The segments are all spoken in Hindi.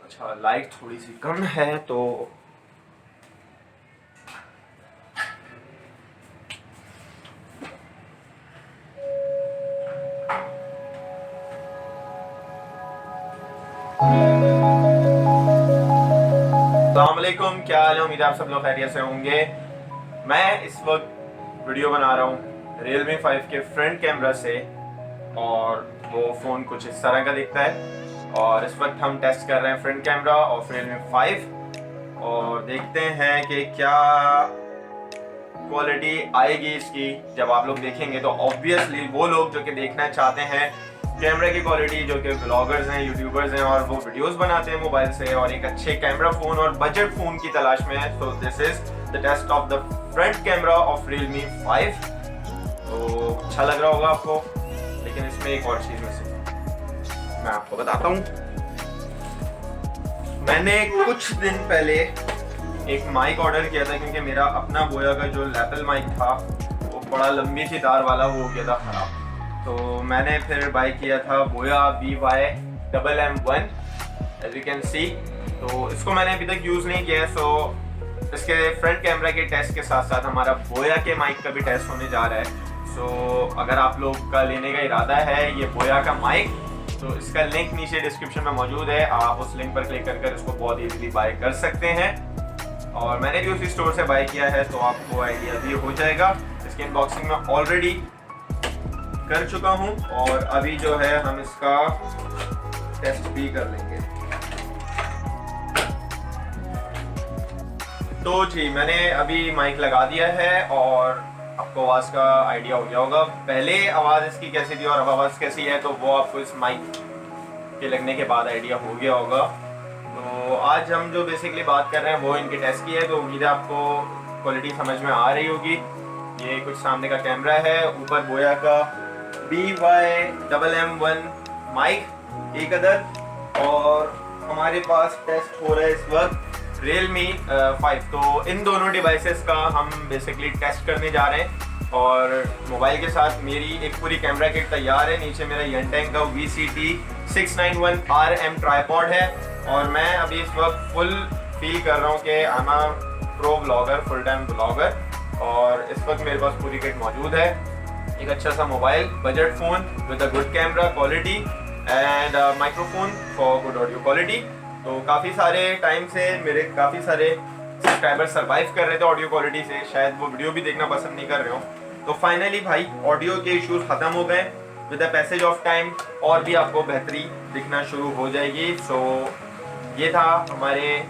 अच्छा, लाइट थोड़ी सी कम है तो अस्सलामुअलैकुम, क्या हाल है? उम्मीद है आप सब लोग खैरियत से होंगे। मैं इस वक्त वीडियो बना रहा हूँ Realme 5 के फ्रंट कैमरा से और वो फ़ोन कुछ इस तरह का दिखता है। और इस वक्त हम टेस्ट कर रहे हैं फ्रंट कैमरा ऑफ Realme 5 और देखते हैं कि क्या क्वालिटी आएगी इसकी। जब आप लोग देखेंगे तो ऑब्वियसली वो लोग जो कि देखना चाहते हैं कैमरा की क्वालिटी, जो कि ब्लॉगर्स हैं, यूट्यूबर्स हैं और वो वीडियोस बनाते हैं मोबाइल से और एक अच्छे कैमरा फ़ोन और बजट फ़ोन की तलाश में है, so this is the test of the front camera of Realme 5। तो अच्छा लग रहा होगा आपको, लेकिन इसमें एक और चीज़ मिसिंग मैं आपको बताता हूँ। मैंने कुछ दिन पहले एक माइक ऑर्डर किया था क्योंकि मेरा अपना बोया का जो लैपल माइक था वो बड़ा लंबी सी तार वाला हो गया था ख़राब। तो मैंने फिर बाय किया था बोया BY-MM1 as you can see. तो इसको मैंने अभी तक यूज़ नहीं किया है, सो इसके फ्रंट कैमरा के टेस्ट के साथ साथ हमारा बोया के माइक का भी टेस्ट होने जा रहा है। सो अगर आप लोग का लेने का इरादा है ये बोया का माइक, तो इसका लिंक नीचे डिस्क्रिप्शन में मौजूद है, आप उस लिंक पर क्लिक कर इसको बहुत ईजीली बाय कर सकते हैं। और मैंने भी उसी स्टोर से बाय किया है तो आपको आइडिया भी हो जाएगा। इसकी अनबॉक्सिंग में ऑलरेडी कर चुका हूं और अभी जो है हम इसका टेस्ट भी कर लेंगे। तो जी, मैंने अभी माइक लगा दिया है और आपको आवाज़ का आइडिया हो गया होगा। पहले आवाज़ इसकी कैसी थी और अब आवाज़ कैसी है तो वो आपको इस माइक के लगने के बाद आइडिया हो गया होगा। तो आज हम जो बेसिकली बात कर रहे हैं वो इनके टेस्ट की है, तो उम्मीद है आपको क्वालिटी समझ में आ रही होगी। ये कुछ सामने का कैमरा है, ऊपर बोया का BY-MM1 माइक एक अदद, और हमारे पास टेस्ट हो रहा है इस वक्त Realme 5। तो इन दोनों डिवाइसेस का हम बेसिकली टेस्ट करने जा रहे हैं और मोबाइल के साथ मेरी एक पूरी कैमरा किट तैयार है। नीचे मेरा Yantaeng का VCT691RM ट्राइपॉड है और मैं अभी इस वक्त फुल फील कर रहा हूँ कि I am a pro blogger, full time blogger. और इस वक्त मेरे पास पूरी किट मौजूद है, एक अच्छा सा mobile, budget phone with a good camera quality and microphone for good audio quality. तो काफ़ी सारे टाइम से मेरे काफ़ी सारे सब्सक्राइबर सर्वाइव कर रहे थे ऑडियो क्वालिटी से, शायद वो वीडियो भी देखना पसंद नहीं कर रहे हो। तो फाइनली भाई ऑडियो के इश्यूज ख़त्म हो गए, with the passage of time और भी आपको बेहतरी दिखना शुरू हो जाएगी। सो ये था हमारे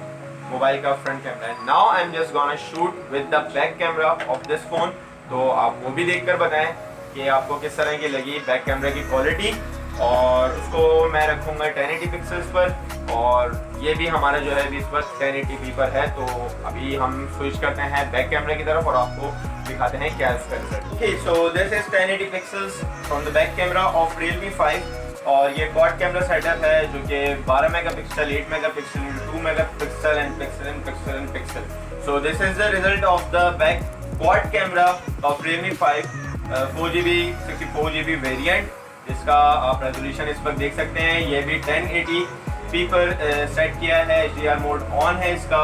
मोबाइल का front camera. Now I am just gonna shoot with the back camera off this phone. तो आप वो भी देखकर बताएं कि आपको किस तरह की लगी बैक कैमरा की क्वालिटी। और उसको मैं रखूँगा 1080 पिक्सल्स पर और ये भी हमारा जो है अभी इस वक्त 1080p पर है। तो अभी हम स्विच करते हैं बैक कैमरा की तरफ और आपको दिखाते हैं क्या इसका result. Okay, so this is 1080 pixels from the back camera of Realme 5 और ये क्वाड कैमरा सेटअप है जो कि 12 megapixel, 8 megapixel, 2 megapixel and pixel. So this is the result of the back quad camera of Realme 5 4GB 64GB variant. इसका आप रेजोल्यूशन इस वक्त देख सकते हैं, ये भी 1080p पर सेट किया है, HDR मोड ऑन है इसका।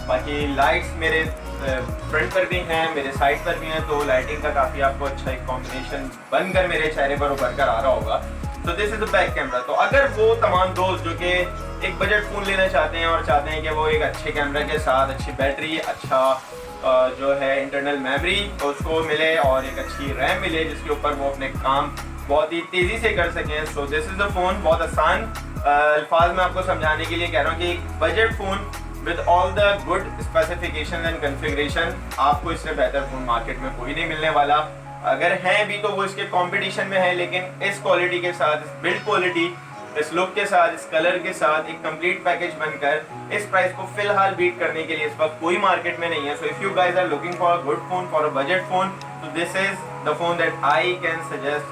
बाकी लाइट्स मेरे फ्रंट पर भी हैं, मेरे साइड पर भी हैं, तो लाइटिंग का काफ़ी आपको अच्छा एक कॉम्बिनेशन बनकर मेरे चेहरे पर उभर कर आ रहा होगा। तो this is the back camera. तो अगर वो तमाम दोस्त जो कि एक बजट फ़ोन लेना चाहते हैं और चाहते हैं कि वो एक अच्छे कैमरा के साथ अच्छी बैटरी, अच्छा जो है इंटरनल मेमोरी उसको मिले और एक अच्छी रैम मिले जिसके ऊपर वो अपने काम बहुत ही तेज़ी से कर सकें, सो दिस इज़ द फ़ोन। बहुत आसान अल्फाज में आपको समझाने के लिए कह रहा हूँ कि एक budget phone with all the good specification and configuration, आपको इससे बेहतर फ़ोन मार्केट में कोई नहीं मिलने वाला। अगर हैं भी तो वो इसके कंपटीशन में है, लेकिन इस क्वालिटी के साथ, इस बिल्ड क्वालिटी, इस लुक के साथ, इस कलर के साथ एक कंप्लीट पैकेज बनकर इस प्राइस को फिलहाल बीट करने के लिए इस वक्त कोई मार्केट में नहीं है। So if you guys are looking for a good phone, for a budget phone, तो this is the phone that I can suggest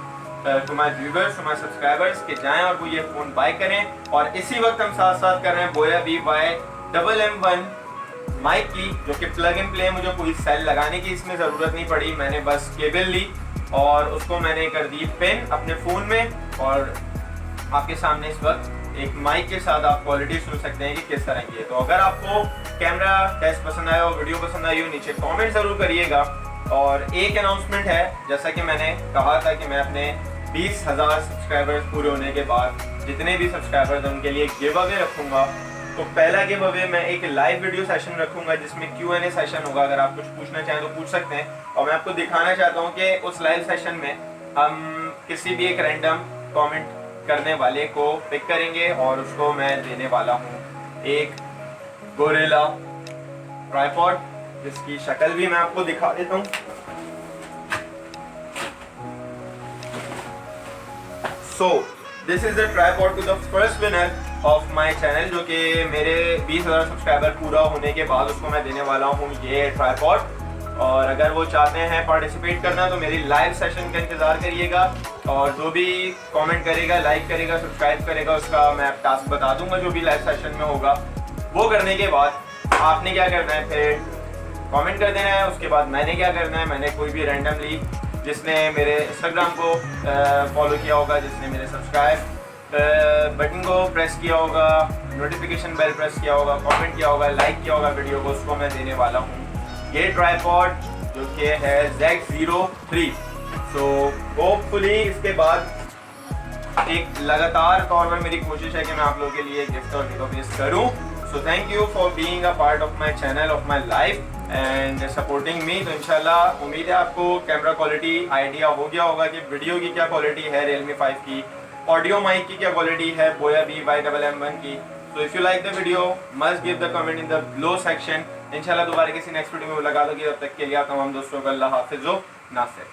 to my viewers, to my subscribers कि जाएं और वो ये फ़ोन बाय करें। और इसी वक्त हम साथ साथ कर रहे हैं बोया BY-MM1 माइक की, जो कि प्लग एंड प्ले, मुझे कोई सेल लगाने की इसमें ज़रूरत नहीं पड़ी। मैंने बस केबल ली और उसको मैंने कर दी पिन अपने फ़ोन में और आपके सामने इस वक्त एक माइक के साथ आप क्वालिटी सुन सकते हैं कि किस तरह की है। तो अगर आपको कैमरा टेस्ट पसंद आया हो, वीडियो पसंद आई हो, नीचे कमेंट ज़रूर करिएगा। और एक अनाउंसमेंट है, जैसा कि मैंने कहा था कि मैं अपने 20,000 सब्सक्राइबर्स पूरे होने के बाद जितने भी सब्सक्राइबर्स हैं उनके लिए गिव अवे रखूँगा। तो पहला गिव अवे मैं एक लाइव वीडियो सेशन रखूँगा जिसमें Q&A सेशन होगा। अगर आप कुछ पूछना चाहें तो पूछ सकते हैं। और मैं आपको दिखाना चाहता हूँ कि उस लाइव सेशन में हम किसी भी एक रैंडम कमेंट करने वाले को पिक करेंगे और उसको मैं देने वाला हूँ एक गोरिल्ला ट्राइपॉड, जिसकी शक्ल भी मैं आपको दिखा देता हूँ। So this is the tripod to the first winner of my channel, जो कि मेरे 20,000 सब्सक्राइबर पूरा होने के बाद उसको मैं देने वाला हूँ ये ट्राइपॉड। और अगर वो चाहते हैं पार्टिसिपेट करना तो मेरी लाइव सेशन का इंतज़ार करिएगा। और जो भी कमेंट करेगा, लाइक करेगा, सब्सक्राइब करेगा, उसका मैं टास्क बता दूंगा जो भी लाइव सेशन में होगा। वो करने के बाद आपने क्या करना है, फिर कमेंट कर देना है। उसके बाद मैंने क्या करना है, मैंने कोई भी रैंडमली जिसने मेरे इंस्टाग्राम को फॉलो किया होगा, जिसने मेरे सब्सक्राइब बटन को प्रेस किया होगा, नोटिफिकेशन बेल प्रेस किया होगा, कमेंट किया होगा, लाइक किया होगा वीडियो को, उसको मैं देने वाला हूँ ये ट्राइपॉड जो कि है Z03। सो होपफुली इसके बाद एक लगातार तौर पर मेरी कोशिश है कि मैं आप लोगों के लिए गिफ्ट और गिवअवेज करूं। So thank you for being a part of my channel, of my life and supporting me. तो इंशाल्लाह उम्मीद है आपको कैमरा क्वालिटी आइडिया हो गया होगा कि वीडियो की क्या क्वालिटी है Realme 5 की, ऑडियो माइक की क्या क्वालिटी है Boya BY-MM1 की। So if you like the video, must give the comment in the below section। इंशाल्लाह दोबारा किसी नेक्स्ट वीडियो में मुलाकात होगी। तब तक के लिए आप तमाम दोस्तों को अल्लाह हाफिज़ व नासिर।